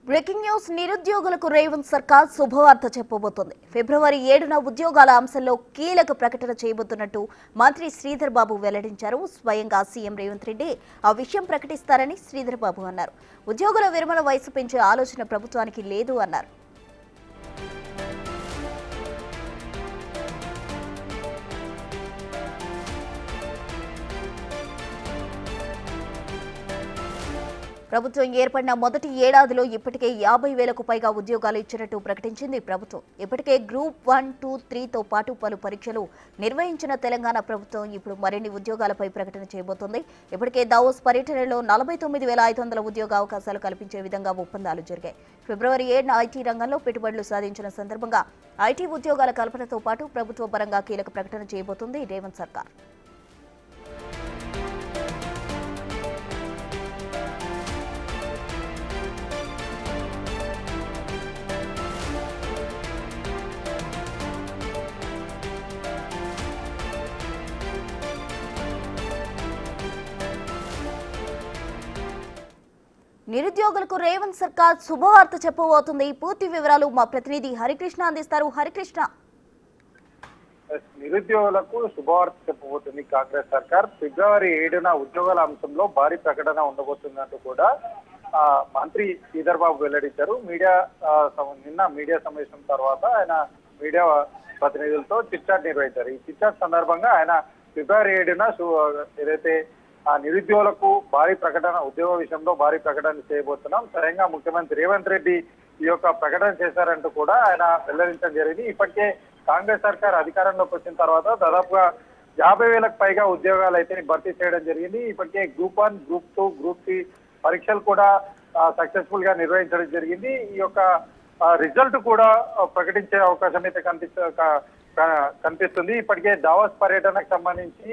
Breaking news నిరుద్యోగులకు రేవంత్ సర్కార్ శుభవార్త చెప్పబోతోంది. ఫిబ్రవరి 7న ఉద్యోగాల అంశంలో కీలక ప్రకటన చేయబోతున్నట్టు మంత్రి శ్రీధర్ బాబు వెల్లడించారు. స్వయంగా సీఎం రేవంత్ రెడ్డి ఆ విషయం ప్రకటిస్తారని శ్రీధర్ బాబు అన్నారు. ఉద్యోగుల విరమణ వయసు పెంచే ఆలోచన ప్రభుత్వానికి లేదు అన్నారు. ప్రభుత్వం ఏర్పడిన మొదటి ఏడాదిలో ఇప్పటికే 50,000కు పైగా ఉద్యోగాలు ఇచ్చినట్టు ప్రకటించింది ప్రభుత్వం. ఇప్పటికే గ్రూప్ 1, 2, 3తో పాటు పలు పరీక్షలు నిర్వహించిన తెలంగాణ ప్రభుత్వం ఇప్పుడు మరిన్ని ఉద్యోగాలపై ప్రకటన చేయబోతోంది. ఇప్పటికే దావోస్ పర్యటనలో 49,500 ఉద్యోగ అవకాశాలు కల్పించే విధంగా ఒప్పందాలు జరిగాయి. ఫిబ్రవరి 7న ఐటీ రంగంలో పెట్టుబడులు సాధించిన సందర్భంగా ఐటీ ఉద్యోగాల కల్పనతో పాటు ప్రభుత్వ పరంగా కీలక ప్రకటన చేయబోతోంది రేవంత్ సర్కార్. నిరుద్యోగులకు రేవంత్ సర్కార్ శుభవార్త చెప్పబోతుంది. పూర్తి వివరాలు మా ప్రతినిధి హరికృష్ణ అందిస్తారు. హరికృష్ణ, నిరుద్యోగులకు శుభవార్త చెప్పబోతుంది కాంగ్రెస్ సర్కార్. ఫిబ్రవరి 7న ఉద్యోగాల అంశంలో భారీ ప్రకటన ఉండబోతున్నట్టు కూడా మంత్రి శ్రీధర్ బాబు వెల్లడించారు. నిన్న మీడియా సమావేశం తర్వాత ఆయన మీడియా ప్రతినిధులతో చిట్చాట్ నిర్వహించారు. ఈ చిట్చాట్ సందర్భంగా ఆయన ఫిబ్రవరి 7న ఏదైతే నిరుద్యోగులకు భారీ ప్రకటన, ఉద్యోగ విషయంలో భారీ ప్రకటన చేయబోతున్నాం, స్వయంగా ముఖ్యమంత్రి రేవంత్ రెడ్డి ఈ యొక్క ప్రకటన చేశారంటూ కూడా ఆయన వెల్లడించడం జరిగింది. ఇప్పటికే కాంగ్రెస్ సర్కార్ అధికారంలోకి వచ్చిన తర్వాత దాదాపుగా 50,000కు పైగా ఉద్యోగాలు అయితే భర్తీ చేయడం జరిగింది. ఇప్పటికే గ్రూప్ 1, గ్రూప్ 2, గ్రూప్ 3 పరీక్షలు కూడా సక్సెస్ఫుల్ గా నిర్వహించడం జరిగింది. ఈ యొక్క రిజల్ట్ కూడా ప్రకటించే అవకాశం అయితే కనిపిస్తుంది. ఇప్పటికే దావోస్ పర్యటనకు సంబంధించి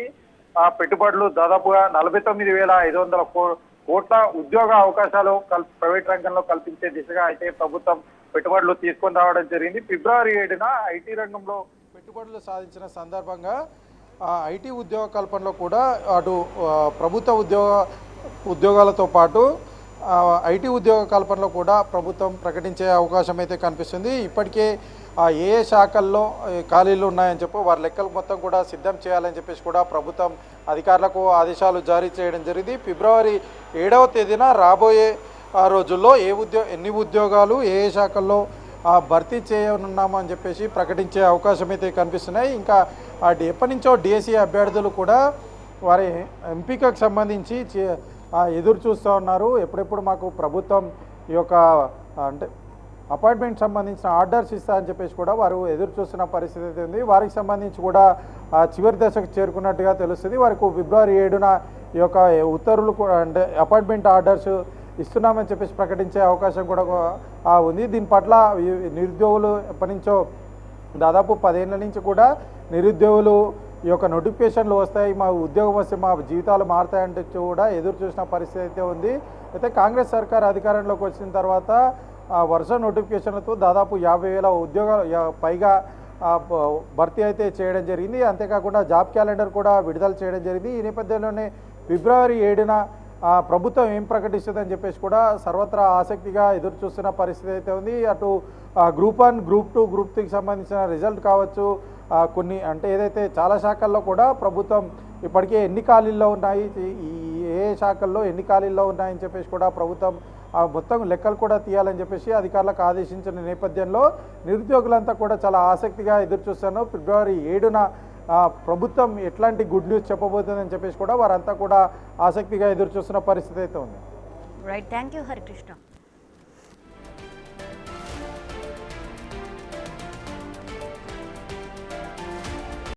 పెట్టుబడులు దాదాపుగా 49,500 కోట్ల ఉద్యోగ అవకాశాలు ప్రైవేట్ రంగంలో కల్పించే దిశగా అయితే ప్రభుత్వం పెట్టుబడులు తీసుకొని రావడం జరిగింది. ఫిబ్రవరి 7న ఐటీ రంగంలో పెట్టుబడులు సాధించిన సందర్భంగా ఐటీ ఉద్యోగ కల్పనలో కూడా అటు ప్రభుత్వ ఉద్యోగాలతో పాటు ఐటీ ఉద్యోగ కల్పనలో కూడా ప్రభుత్వం ప్రకటించే అవకాశం అయితే కనిపిస్తుంది. ఇప్పటికే ఏ శాఖల్లో ఖాళీలు ఉన్నాయని చెప్పి వారి లెక్కలు మొత్తం కూడా సిద్ధం చేయాలని చెప్పేసి కూడా ప్రభుత్వం అధికారులకు ఆదేశాలు జారీ చేయడం జరిగింది. ఫిబ్రవరి 7వ తేదీన రాబోయే రోజుల్లో ఎన్ని ఉద్యోగాలు ఏ శాఖల్లో భర్తీ చేయనున్నామని చెప్పేసి ప్రకటించే అవకాశం అయితే కనిపిస్తున్నాయి. ఇంకా ఎప్పటి నుంచో డిఎస్సి అభ్యర్థులు కూడా వారి ఎంపికకు సంబంధించి ఎదురు చూస్తూ ఉన్నారు. ఎప్పుడెప్పుడు మాకు ప్రభుత్వం ఈ యొక్క అంటే అపాయింట్మెంట్ సంబంధించిన ఆర్డర్స్ ఇస్తా అని చెప్పేసి కూడా వారు ఎదురు చూస్తున్న పరిస్థితి అయితే ఉంది. వారికి సంబంధించి కూడా చివరి దశకు చేరుకున్నట్టుగా తెలుస్తుంది. వారికి ఫిబ్రవరి 7న ఈ యొక్క ఉత్తర్వులు కూడా అంటే అపాయింట్మెంట్ ఆర్డర్స్ ఇస్తున్నామని చెప్పేసి ప్రకటించే అవకాశం కూడా ఉంది. దీని పట్ల నిరుద్యోగులు ఎప్పటి నుంచో దాదాపు 10 ఏళ్ల నుంచి కూడా నిరుద్యోగులు ఈ యొక్క నోటిఫికేషన్లు వస్తాయి, మా ఉద్యోగం వస్తే మా జీవితాలు మారుతాయంటే కూడా ఎదురు చూసిన పరిస్థితి అయితే ఉంది. అయితే కాంగ్రెస్ సర్కార్ అధికారంలోకి వచ్చిన తర్వాత వరుస నోటిఫికేషన్లతో దాదాపు 50,000 ఉద్యోగాలు పైగా భర్తీ అయితే చేయడం జరిగింది. అంతేకాకుండా జాబ్ క్యాలెండర్ కూడా విడుదల చేయడం జరిగింది. ఈ నేపథ్యంలోనే ఫిబ్రవరి 7న ప్రభుత్వం ఏం ప్రకటిస్తుందని చెప్పేసి కూడా సర్వత్రా ఆసక్తిగా ఎదురు చూస్తున్న పరిస్థితి అయితే ఉంది. అటు గ్రూప్ 1, గ్రూప్ 2, గ్రూప్ 3కి సంబంధించిన రిజల్ట్ కావచ్చు, కొన్ని అంటే ఏదైతే చాలా శాఖల్లో కూడా ప్రభుత్వం ఇప్పటికే ఎన్ని ఖాళీల్లో ఉన్నాయి, ఏ శాఖల్లో ఎన్ని ఖాళీల్లో ఉన్నాయని చెప్పేసి కూడా ప్రభుత్వం మొత్తం లెక్కలు కూడా తీయాలని చెప్పేసి అధికారులకు ఆదేశించిన నేపథ్యంలో నిరుద్యోగులంతా కూడా చాలా ఆసక్తిగా ఎదురు చూస్తున్నారు. ఫిబ్రవరి 7న ప్రభుత్వం ఎట్లాంటి గుడ్ న్యూస్ చెప్పబోతుందని చెప్పేసి కూడా వారంతా కూడా ఆసక్తిగా ఎదురు చూస్తున్న పరిస్థితి అయితే ఉంది. Right, thank you Harikrishna.